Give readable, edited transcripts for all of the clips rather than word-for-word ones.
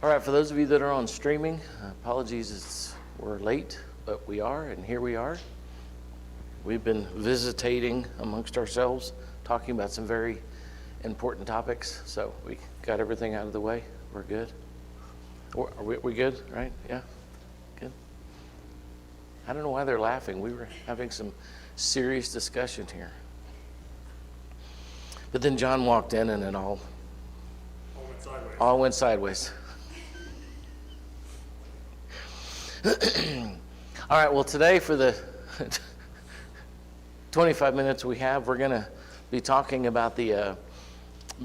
All right, for those of you that are on streaming, apologies, we're late, but we are, and here we are. We've been visitating amongst ourselves, talking about some very important topics, so we got everything out of the way. We're good. Are we good, right? Yeah, good. I don't know why they're laughing. We were having some serious discussion here. But then John walked in and it all went sideways. All right, well, today for the 25 minutes we have, we're going to be talking about the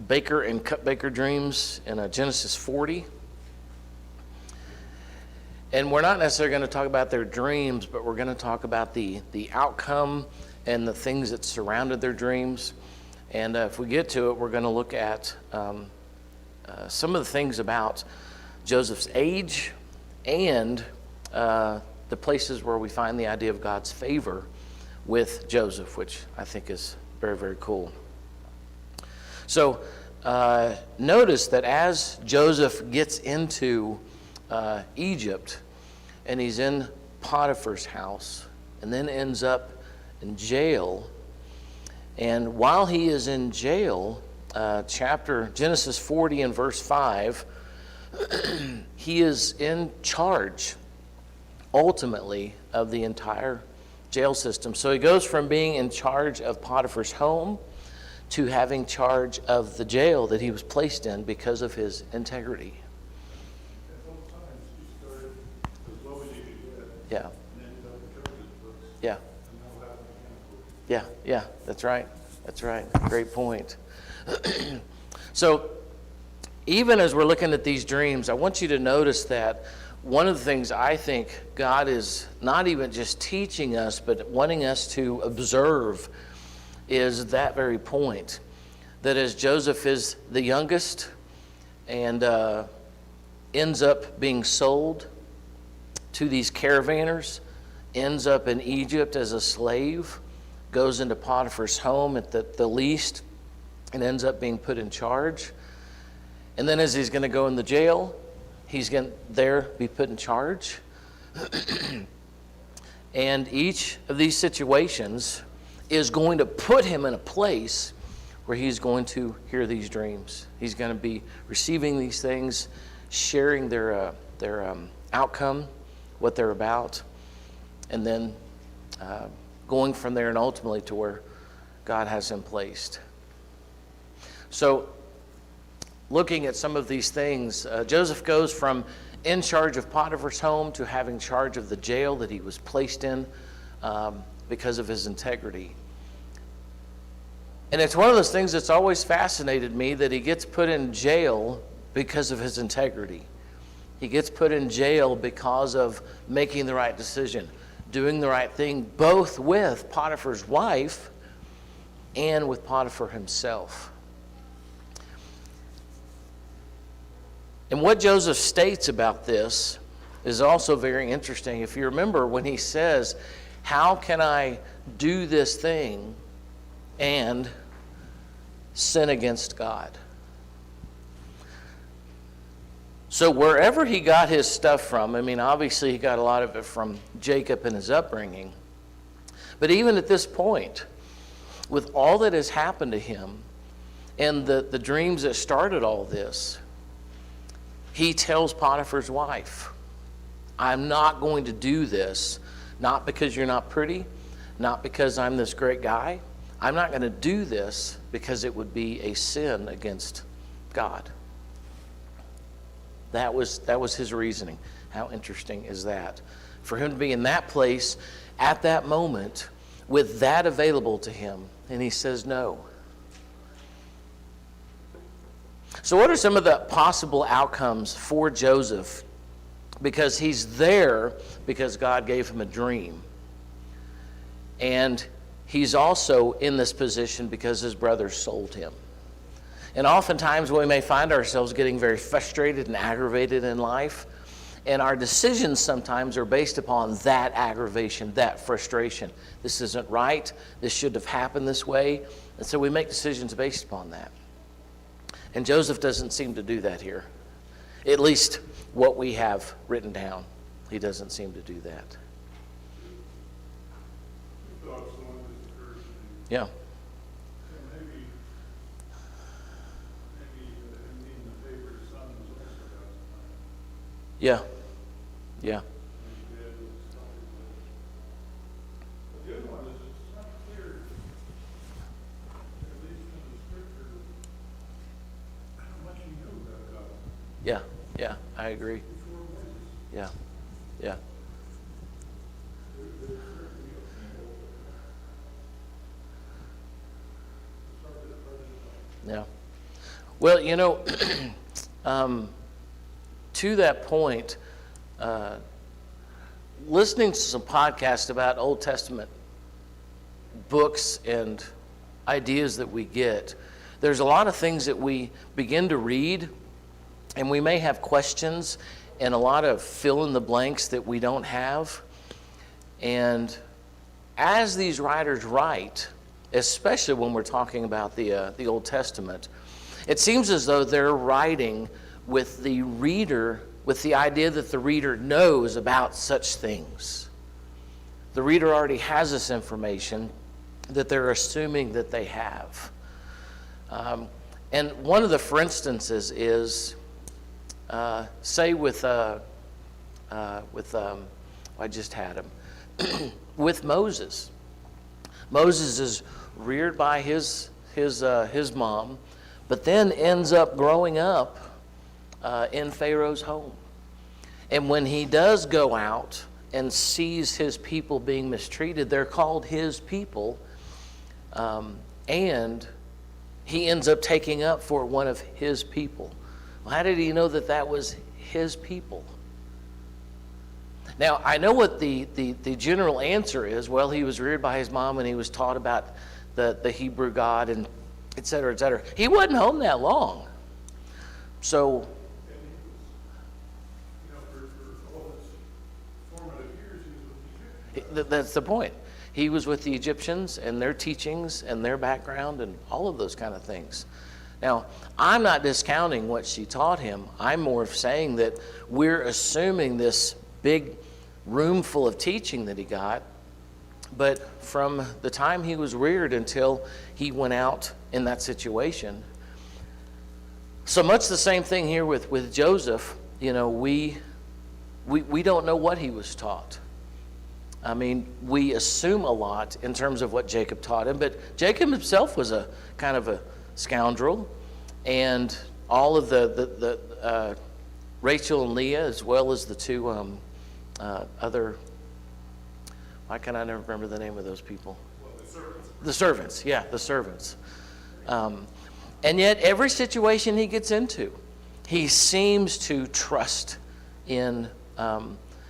baker and cupbaker dreams in Genesis 40. And we're not necessarily going to talk about their dreams, but we're going to talk about the outcome and the things that surrounded their dreams. And if we get to it, we're going to look at some of the things about Joseph's age and the places where we find the idea of God's favor with Joseph, which I think is very, very cool. So notice that as Joseph gets into Egypt, and he's in Potiphar's house, and then ends up in jail. And while he is in jail, Genesis 40 and verse 5, he is in charge, ultimately, of the entire jail system. So he goes from being in charge of Potiphar's home to having charge of the jail that he was placed in because of his integrity. Yeah. Yeah. Yeah, that's right. That's right. Great point. So even as we're looking at these dreams, I want you to notice that one of the things I think God is not even just teaching us, but wanting us to observe is that very point. That as Joseph is the youngest and ends up being sold to these caravanners, ends up in Egypt as a slave, goes into Potiphar's home at the least, and ends up being put in charge. And then as he's going to go in the jail, he's going to there be put in charge. And each of these situations is going to put him in a place where he's going to hear these dreams. He's going to be receiving these things, sharing their outcome, what they're about, and then going from there and ultimately to where God has him placed. So looking at some of these things, Joseph goes from in charge of Potiphar's home to having charge of the jail that he was placed in because of his integrity. And it's one of those things that's always fascinated me that he gets put in jail because of his integrity. He gets put in jail because of making the right decision, doing the right thing, both with Potiphar's wife and with Potiphar himself. And what Joseph states about this is also very interesting. If you remember when he says, how can I do this thing and sin against God? So wherever he got his stuff from, I mean, obviously he got a lot of it from Jacob and his upbringing. But even at this point, with all that has happened to him and the dreams that started all this, he tells Potiphar's wife, I'm not going to do this, not because you're not pretty, not because I'm this great guy. I'm not going to do this because it would be a sin against God. That was his reasoning. How interesting is that? For him to be in that place at that moment with that available to him, and he says no. So what are some of the possible outcomes for Joseph? Because he's there because God gave him a dream. And he's also in this position because his brothers sold him. And oftentimes we may find ourselves getting very frustrated and aggravated in life. And our decisions sometimes are based upon that aggravation, that frustration. This isn't right. This shouldn't have happened this way. And so we make decisions based upon that. And Joseph doesn't seem to do that here. At least what we have written down. He doesn't seem to do that. Yeah. Yeah. Yeah. Yeah. Yeah. I agree. Yeah. Yeah. Yeah. Well, to that point, listening to some podcasts about Old Testament books and ideas that we get, there's a lot of things that we begin to read, and we may have questions and a lot of fill in the blanks that we don't have. And as these writers write, especially when we're talking about the Old Testament, it seems as though they're writing with the reader, with the idea that the reader knows about such things. The reader already has this information that they're assuming that they have. And one of the for instances is, say I just had him, with Moses. Moses is reared by his mom, but then ends up growing up in Pharaoh's home. And when he does go out and sees his people being mistreated, they're called his people, and he ends up taking up for one of his people. Well, how did he know that that was his people? Now, I know what the general answer is. Well, he was reared by his mom and he was taught about the Hebrew God and et cetera, et cetera. He wasn't home that long. So, that's the point. He was with the Egyptians and their teachings and their background and all of those kind of things. Now, I'm not discounting what she taught him. I'm more of saying that we're assuming this big room full of teaching that he got, but from the time he was reared until he went out in that situation. So much the same thing here with Joseph. We don't know what he was taught. I mean, we assume a lot in terms of what Jacob taught him, but Jacob himself was a kind of a scoundrel, and all of the Rachel and Leah, as well as the two other, why can I never remember the name of those people? Well, the servants, yeah, the servants. And yet every situation he gets into, he seems to trust in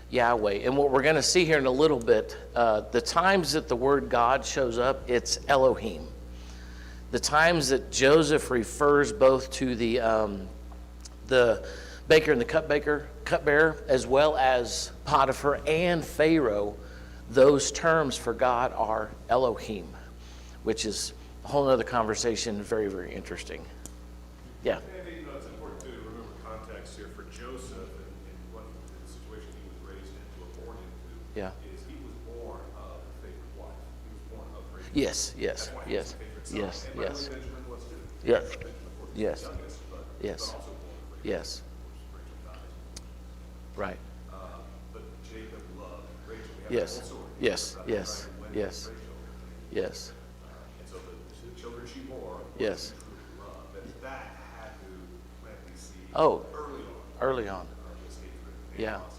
Yahweh. And what we're going to see here in a little bit, the times that the word God shows up, it's Elohim. The times that Joseph refers both to the baker and the cupbearer, as well as Potiphar and Pharaoh, those terms for God are Elohim, which is a whole other conversation, very, very interesting. Yeah. It's important to remember context here for Joseph and what the situation he was raised into or born into. Yeah. Is he was born of a favorite wife. He was born of Rachel. Yes, yes, That's why yes, he was a favorite son. yes, And by the yes. way, Benjamin was too. Yes. Benjamin, of course, Yes. was the youngest, but Yes. also born of Rachel. Yes. Of course, Rachel died. Right. But Jacob loved Rachel. We have Yes. that whole story. Yes. About Yes. right, when Yes. Rachel, Yes. and so the children she bore, of course, Yes. he truly loved. And that had to plant these seeds Oh, early on. early on. This hatred and Yeah. animosity.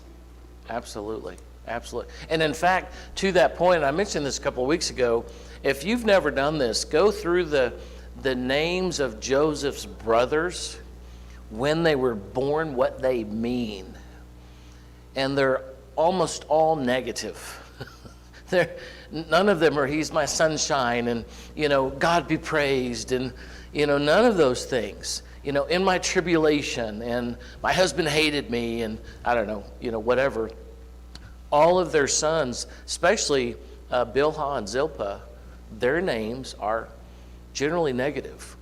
Absolutely. Absolutely. And in fact, to that point, I mentioned this a couple of weeks ago, if you've never done this, go through the names of Joseph's brothers, when they were born, what they mean. And they're almost all negative. None of them are, he's my sunshine, and, God be praised, and, none of those things. In my tribulation, and my husband hated me, and I don't know, whatever. All of their sons, especially Bilhah and Zilpah, their names are generally negative.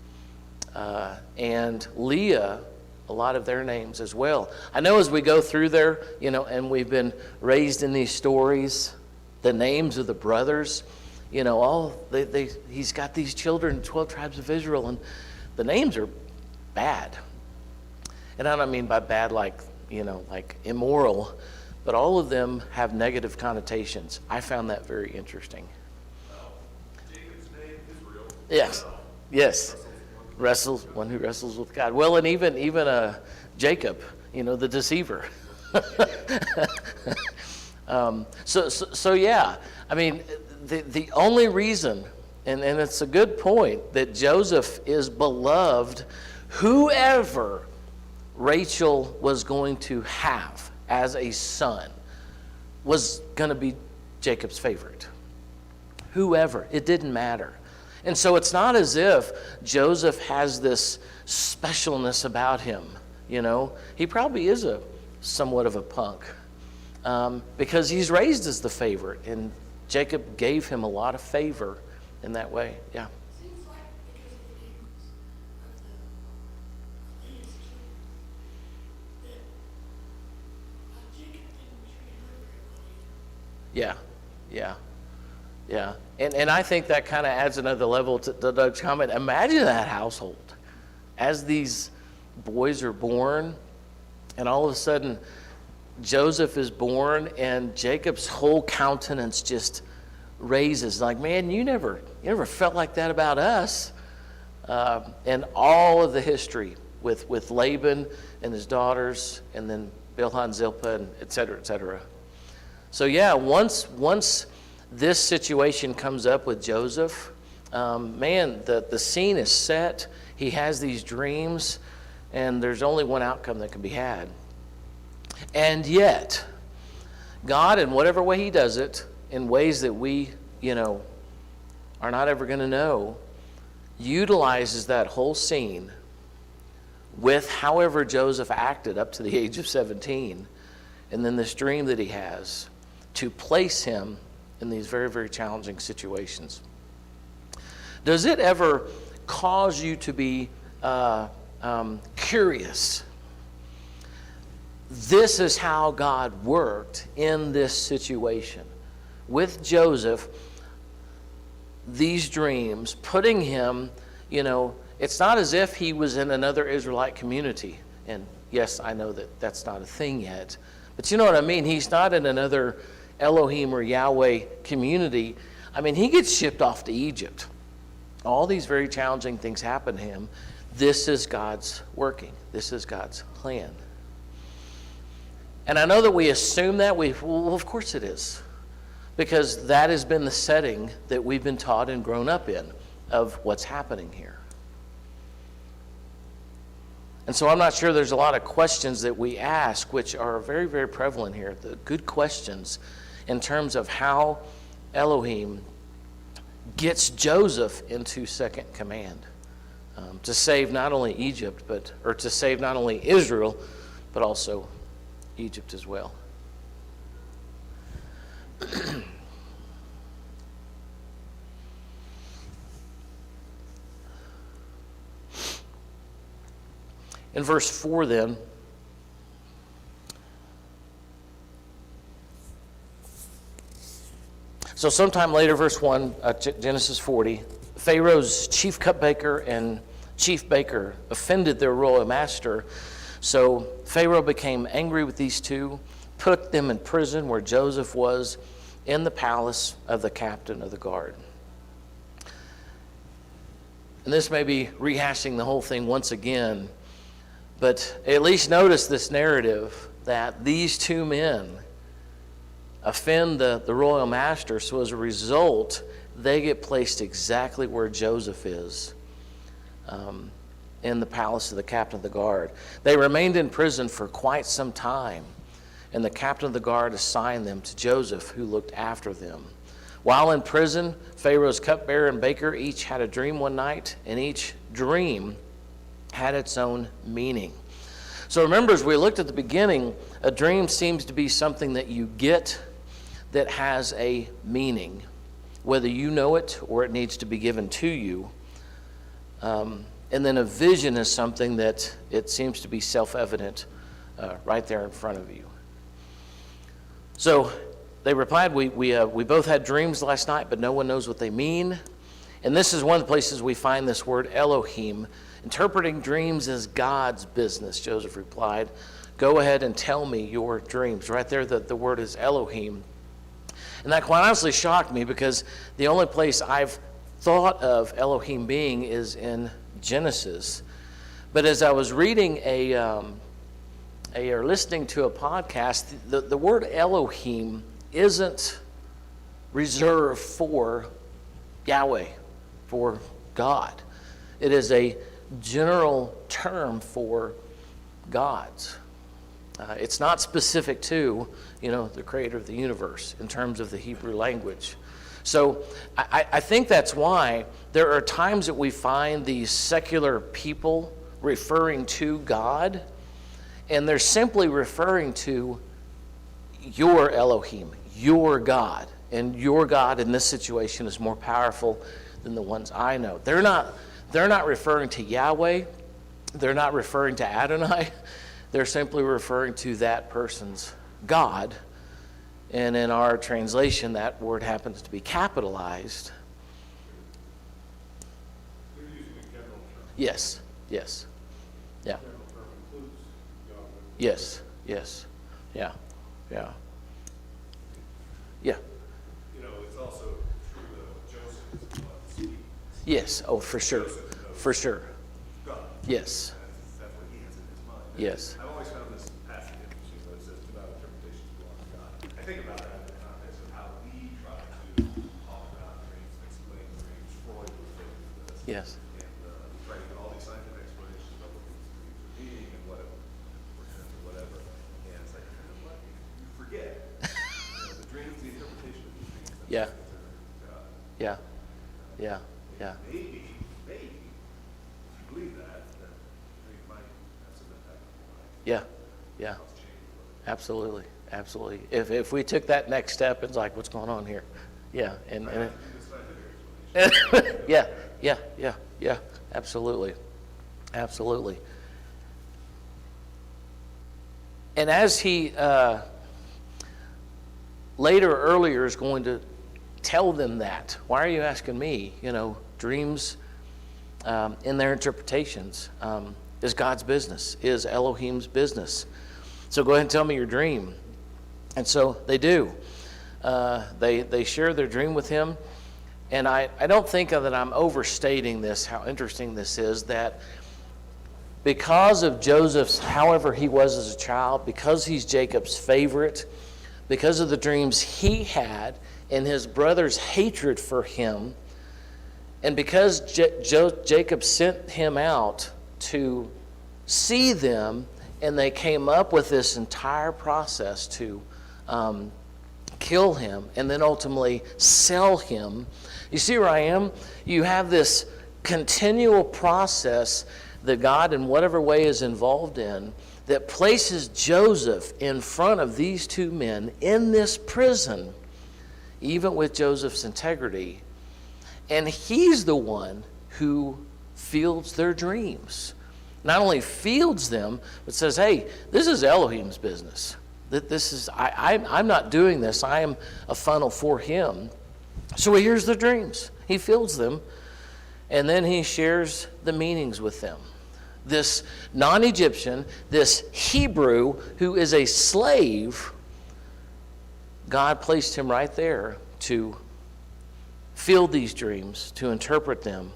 And Leah, a lot of their names as well. I know as we go through there, and we've been raised in these stories, the names of the brothers, he's got these children, 12 tribes of Israel, and the names are bad. And I don't mean by bad like immoral, but all of them have negative connotations. I found that very interesting. Jacob's name, Israel. Yes. Wrestles, one who wrestles with God. Well, and even Jacob, the deceiver. So yeah, I mean, the only reason, and it's a good point, that Joseph is beloved, whoever Rachel was going to have as a son was going to be Jacob's favorite. Whoever, it didn't matter. And so it's not as if Joseph has this specialness about him, He probably is somewhat of a punk because he's raised as the favorite, and Jacob gave him a lot of favor in that way. Yeah. Seems like because of the ignorance of Leah's children, that Jacob didn't treat her very well either. Yeah. And I think that kind of adds another level to Doug's comment. Imagine that household as these boys are born, and all of a sudden Joseph is born, and Jacob's whole countenance just raises. Like, man, you never felt like that about us. And all of the history with Laban and his daughters, and then Bilhah, Zilpah, and et cetera, et cetera. So yeah, once this situation comes up with Joseph, the scene is set. He has these dreams, and there's only one outcome that can be had. And yet, God, in whatever way he does it, in ways that we, are not ever going to know, utilizes that whole scene with however Joseph acted up to the age of 17, and then this dream that he has, to place him in these very, very challenging situations. Does it ever cause you to be curious? This is how God worked in this situation. With Joseph, these dreams, putting him, it's not as if he was in another Israelite community. And yes, I know that that's not a thing yet. But you know what I mean? He's not in another Elohim or Yahweh community. I mean, he gets shipped off to Egypt. All these very challenging things happen to him. This is God's working. This is God's plan. And I know that we assume that. Well, of course it is. Because that has been the setting that we've been taught and grown up in of what's happening here. And so I'm not sure there's a lot of questions that we ask, which are very, very prevalent here. The good questions in terms of how Elohim gets Joseph into second command to save not only Egypt, or to save not only Israel, but also Egypt as well. In verse 4 then, so sometime later, verse 1, Genesis 40, Pharaoh's chief cupbearer and chief baker offended their royal master. So Pharaoh became angry with these two, put them in prison where Joseph was, in the palace of the captain of the guard. And this may be rehashing the whole thing once again, but at least notice this narrative that these two men offend the royal master, so as a result, they get placed exactly where Joseph is, in the palace of the captain of the guard. They remained in prison for quite some time, and the captain of the guard assigned them to Joseph, who looked after them. While in prison, Pharaoh's cupbearer and baker each had a dream one night, and each dream had its own meaning. So remember, as we looked at the beginning, a dream seems to be something that you get that has a meaning, whether you know it or it needs to be given to you. And then a vision is something that it seems to be self-evident right there in front of you. So they replied, we both had dreams last night, but no one knows what they mean. And this is one of the places we find this word Elohim. Interpreting dreams is God's business, Joseph replied. Go ahead and tell me your dreams. Right there, the word is Elohim. And that quite honestly shocked me, because the only place I've thought of Elohim being is in Genesis. But as I was reading or listening to a podcast, the word Elohim isn't reserved for Yahweh, for God. It is a general term for gods. It's not specific to, the creator of the universe in terms of the Hebrew language. So I think that's why there are times that we find these secular people referring to God, and they're simply referring to your Elohim, your God. And your God in this situation is more powerful than the ones I know. They're not referring to Yahweh. They're not referring to Adonai. They're simply referring to that person's God. And in our translation, that word happens to be capitalized. They're using a general term. Yes. Yeah. General term includes Yahweh. Yes. Yeah. It's also true that Joseph is the one speaking. Yes. Oh, for sure. For sure. God. Yes. That's what he has in his mind. Yes. I've always found this passage interesting, though it says, "Do not interpretations belong to God." I think about that in the context of how we try to talk about dreams, explain dreams. Freud was famous for this. Yes. And try to get all these scientific explanations about what these dreams are meaning and what it represents or whatever. And it's like, what? You forget. The dreams, the interpretation of these dreams. Yeah. God. Yeah. Maybe, if you believe that, then the dream might have some impact on your life. Yeah. Cause change a little bit. Absolutely. If we took that next step, it's like, what's going on here? Yeah. And I have to do the scientific explanation. yeah. Absolutely. And as he earlier is going to tell them that, why are you asking me? Dreams in their interpretations is God's business, is Elohim's business. So go ahead and tell me your dream. And so they do. They share their dream with him. And I don't think that I'm overstating this, how interesting this is, that because of Joseph's, however he was as a child, because he's Jacob's favorite, because of the dreams he had and his brother's hatred for him, and because Jacob sent him out to see them, and they came up with this entire process to kill him and then ultimately sell him. You see where I am? You have this continual process that God in whatever way is involved in that places Joseph in front of these two men in this prison, even with Joseph's integrity. And he's the one who fields their dreams. Not only fields them, but says, hey, this is Elohim's business. I'm not doing this. I am a funnel for him. So he hears the dreams. He fields them. And then he shares the meanings with them. This non-Egyptian, this Hebrew who is a slave, God placed him right there to field these dreams, to interpret them.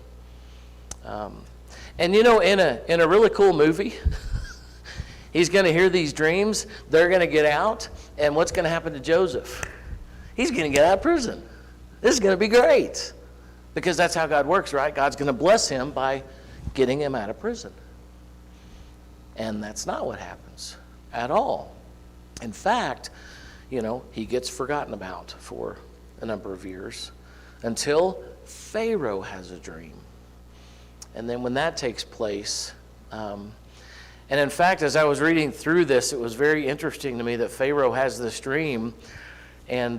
And in a really cool movie, he's going to hear these dreams, they're going to get out, and what's going to happen to Joseph? He's going to get out of prison. This is going to be great. Because that's how God works, right? God's going to bless him by getting him out of prison. And that's not what happens at all. In fact, he gets forgotten about for a number of years until Pharaoh has a dream. And then when that takes place, and in fact, as I was reading through this, it was very interesting to me that Pharaoh has this dream, and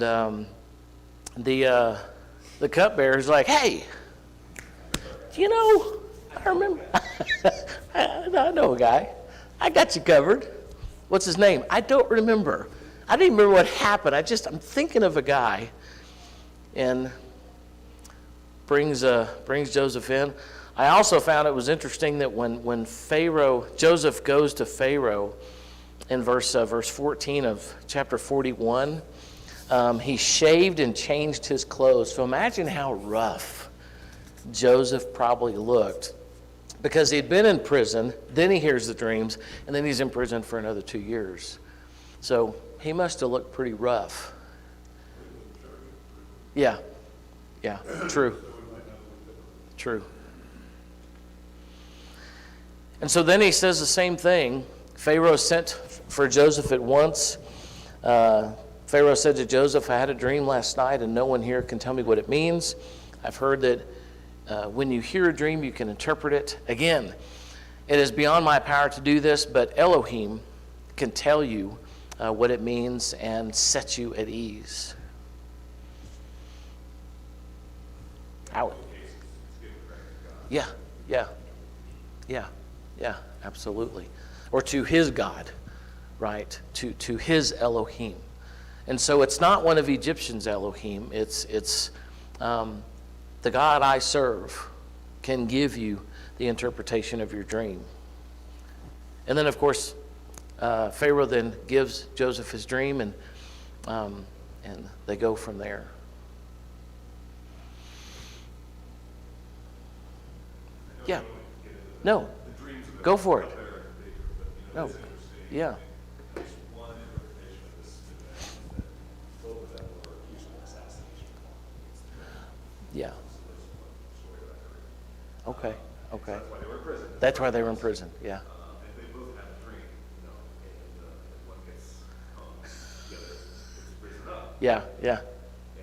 the cupbearer is like, hey, I remember. I know a guy. I got you covered. What's his name? I don't remember. I didn't remember what happened. I'm thinking of a guy, and brings Joseph in. I also found it was interesting that when Joseph goes to Pharaoh in verse 14 of chapter 41, he shaved and changed his clothes. So imagine how rough Joseph probably looked, because he'd been in prison, then he hears the dreams, and then he's in prison for another 2 years. So he must have looked pretty rough. Yeah, true. And so then he says the same thing. Pharaoh sent for Joseph at once. Pharaoh said to Joseph, I had a dream last night, and no one here can tell me what it means. I've heard that when you hear a dream, you can interpret it. Again, it is beyond my power to do this, but Elohim can tell you what it means and set you at ease. How? Yeah, absolutely. Or to his God, right? To his Elohim. And so it's not one of Egyptians' Elohim. It's the God I serve can give you the interpretation of your dream. And then, of course, Pharaoh then gives Joseph his dream, and they go from there. Yeah. No. Go for it. No. Yeah. One interpretation of this event is that both of them were accused of assassination. Yeah. Okay. That's why they were in prison. That's why they were in prison. Yeah. And they both had a dream, and one gets hung, the other gets risen up. Yeah. And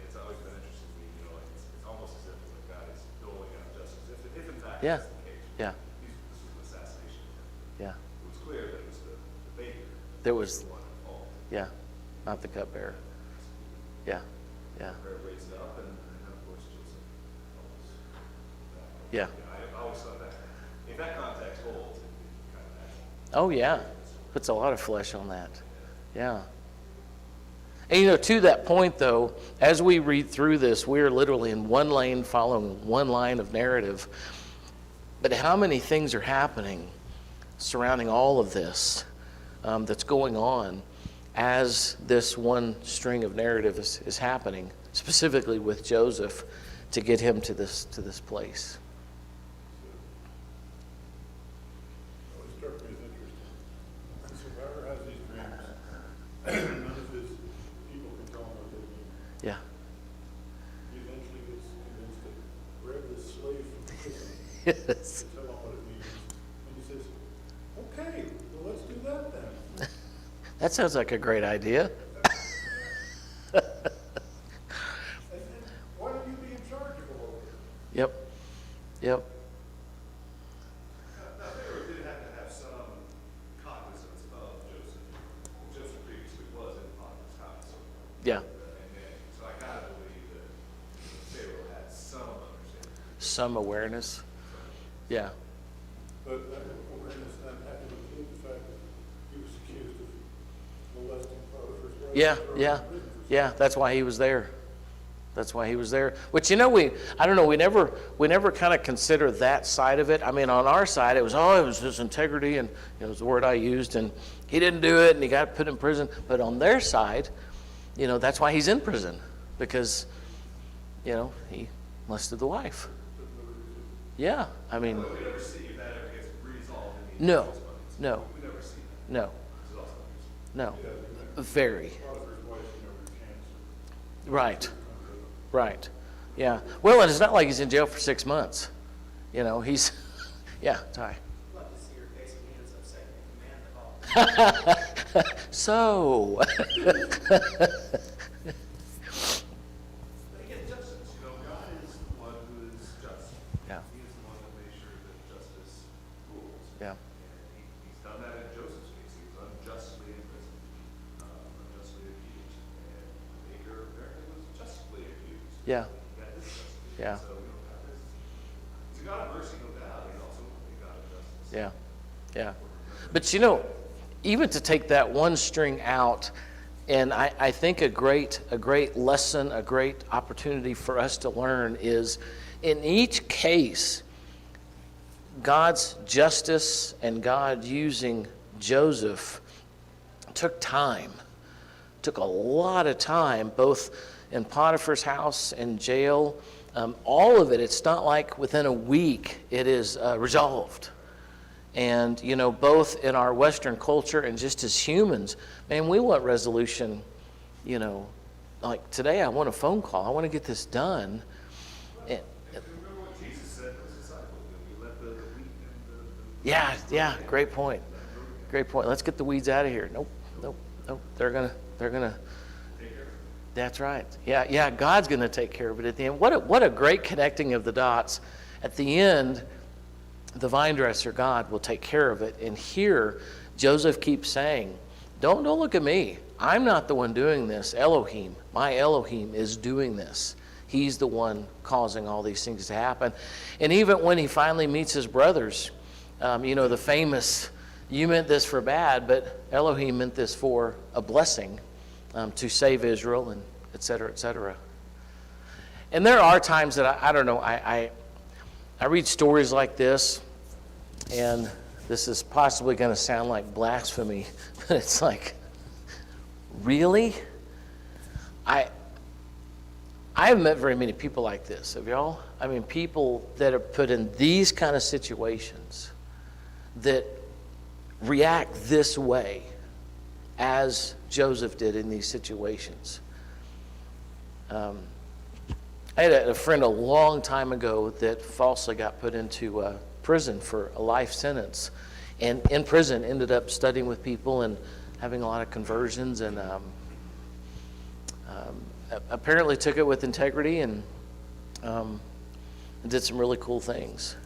it's always been interesting to me, it's almost as if God is doling out justice. If in fact Yeah. that's the case, Yeah. this was an assassination. Yeah. It was clear that it was the baker There was. the one at fault. Yeah. Not the cupbearer. Yeah. Prayer raised up, and of course Joseph helps. Yeah. I always thought that, if that context holds, it kind of actually. Oh yeah. Puts a lot of flesh on that. Yeah. And to that point though, as we read through this, we're literally in one lane following one line of narrative. But how many things are happening surrounding all of this that's going on as this one string of narrative is happening, specifically with Joseph, to get him to this place. What struck me as interesting, survivor has these dreams, none of his people can tell him what they mean. Yeah. He eventually gets convinced to grab this slave from prison Yes. to tell him what it means. And he says, okay, well, let's do that then. That sounds like a great idea. And why don't you be in charge of all of it? Yep. Now, Pharaoh did have to have some cognizance of Joseph. Joseph previously was in Potiphar's house. Yeah. So I gotta believe that Pharaoh had some understanding. Some awareness. Yeah. But that awareness then had to include the fact that he was accused of molesting Potiphar's wife. Yeah. That's why he was there. Which, I don't know, we never kind of consider that side of it. I mean, on our side, it was his integrity, and it was the word I used, and he didn't do it, and he got put in prison. But on their side, that's why he's in prison, because, he molested the wife. Yeah, I mean, We never see if that ever gets resolved in the no. We never see that. No. This is also interesting. No. Very. Potiphar's wife, chance. Right. Yeah. Well, and it's not like he's in jail for 6 months. He's, yeah, Ty. Love to see your face when he ends up second in command of all. So, But again, justice, God is the one who is just. Yeah. He is the one that makes sure that justice rules. yeah. And he's done that in Joseph's case. He was unjustly imprisoned, unjustly accused. And Baker apparently was justly accused. Yeah. He got his justice. Yeah. So, God is, he's a God of mercy, no doubt. He's also a Yeah, yeah. But even to take that one string out, and I think a great lesson, a great opportunity for us to learn is, in each case, God's justice and God using Joseph took a lot of time, both in Potiphar's house and jail, all of it. It's not like within a week it is resolved. And, both in our Western culture and just as humans, man, we want resolution, like today I want a phone call. I want to get this done. And, Remember what Jesus said to his disciples, you let the wheat and the yeah, great point. Great point. Let's get the weeds out of here. Nope. They're gonna. take care of it. That's right. Yeah. God's gonna take care of it at the end. What a great connecting of the dots. At the end, the vine dresser, God, will take care of it. And here, Joseph keeps saying, don't look at me. I'm not the one doing this. Elohim, my Elohim, is doing this. He's the one causing all these things to happen. And even when he finally meets his brothers, the famous, you meant this for bad, but Elohim meant this for a blessing, to save Israel, and et cetera, et cetera. And there are times that I don't know, I read stories like this, and this is possibly going to sound like blasphemy, but it's like, really? I haven't met very many people like this, have y'all? I mean, people that are put in these kind of situations that react this way as Joseph did in these situations. I had a friend a long time ago that falsely got put into prison for a life sentence, and in prison ended up studying with people and having a lot of conversions, and apparently took it with integrity, and did some really cool things.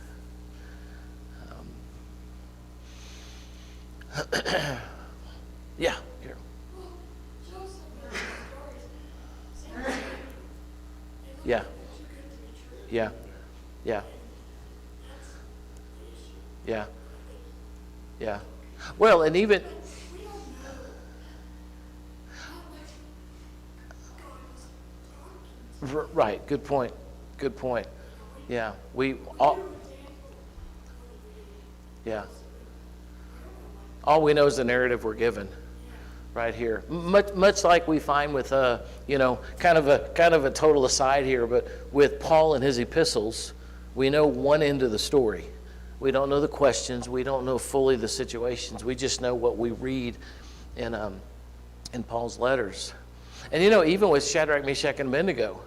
Yeah, here. Well, Joseph knows the stories. Same thing. They Yeah, look too good to be true. yeah, yeah, That's the issue. yeah, yeah. Well, and even, But we don't know how much God was talking to. right, good point, Yeah, we all, yeah. All we know is the narrative we're given right here. Much like we find with, kind of a total aside here, but with Paul and his epistles, we know one end of the story. We don't know the questions. We don't know fully the situations. We just know what we read in Paul's letters. And, even with Shadrach, Meshach, and Abednego,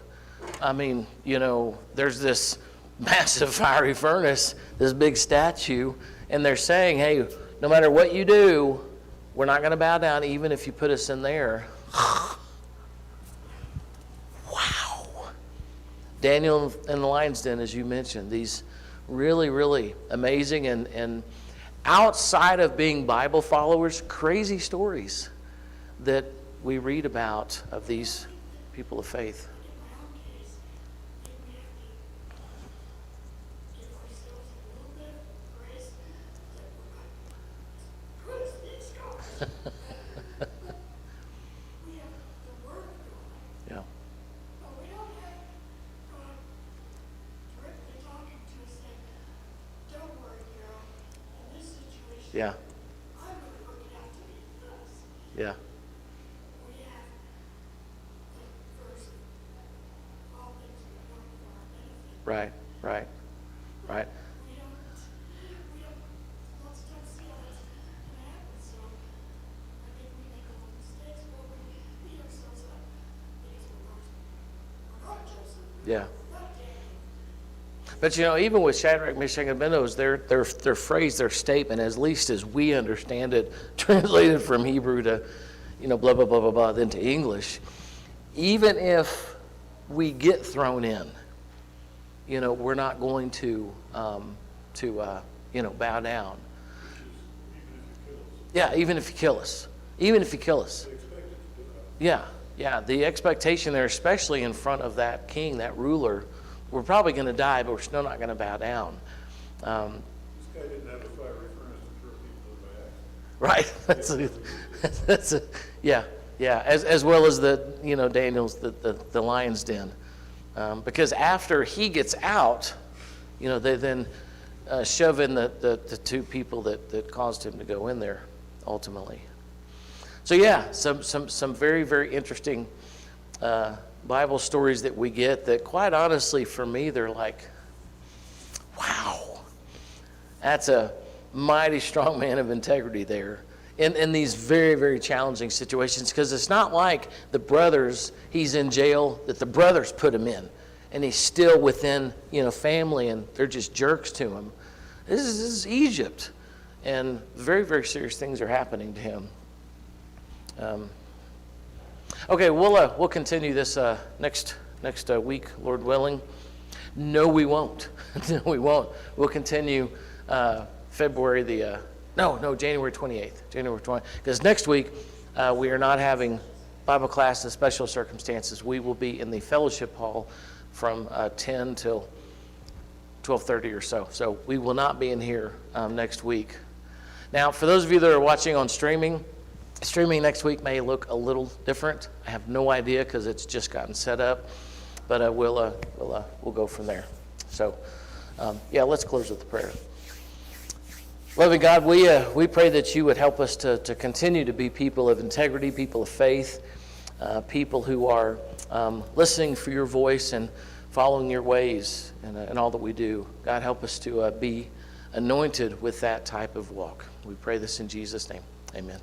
I mean, there's this massive fiery furnace, this big statue, and they're saying, hey, no matter what you do, we're not going to bow down even if you put us in there. Wow. Daniel in the lion's den, as you mentioned, these really, really amazing and outside of being Bible followers, crazy stories that we read about of these people of faith. In my own case, I think we have to give ourselves a little bit of grace that we're not as good as these guys. We have the Word of God, Yeah, but we don't have God directly talking to us saying, don't worry, girl, in this situation, yeah, I'm going to work it out to be this. yeah, We have the verse, all things are working for our benefit. right. We don't, lots of times see how that's gonna happen, so I think we make a lot of mistakes where we beat ourselves up because we're not Joseph, Yeah. we're not Daniel. But even with Shadrach, Meshach, and Abednego, their phrase, their statement, at least as we understand it, translated from Hebrew to, blah, blah, blah, blah, blah, then to English, even if we get thrown in, we're not going to bow down. Yeah, even if you kill us. Even if you kill us. Yeah. The expectation there, especially in front of that king, that ruler, we're probably going to die, but we're still not going to bow down. This guy didn't have a fiery furnace to throw people in by accident. Right. That's a, yeah, yeah. As well as the, Daniel's, the lion's den. Because after he gets out, they then shove in the two people that caused him to go in there ultimately. So yeah, some very, very interesting Bible stories that we get that, quite honestly, for me, they're like, wow, that's a mighty strong man of integrity there in these very, very challenging situations, because it's not like the brothers, he's in jail, that the brothers put him in, and he's still within, family, and they're just jerks to him. This is Egypt, and very, very serious things are happening to him. Okay, we'll continue this next week, Lord willing. No, we won't. No, we won't. We'll continue January 28th. January 20th. Because next week we are not having Bible class in special circumstances. We will be in the fellowship hall from 10 till 12:30 or so. So we will not be in here next week. Now, for those of you that are watching on streaming next week may look a little different. I have no idea because it's just gotten set up, but we'll go from there. So, let's close with a prayer. Loving God, we pray that you would help us to continue to be people of integrity, people of faith, people who are listening for your voice and following your ways in all that we do. God, help us to be anointed with that type of walk. We pray this in Jesus' name. Amen.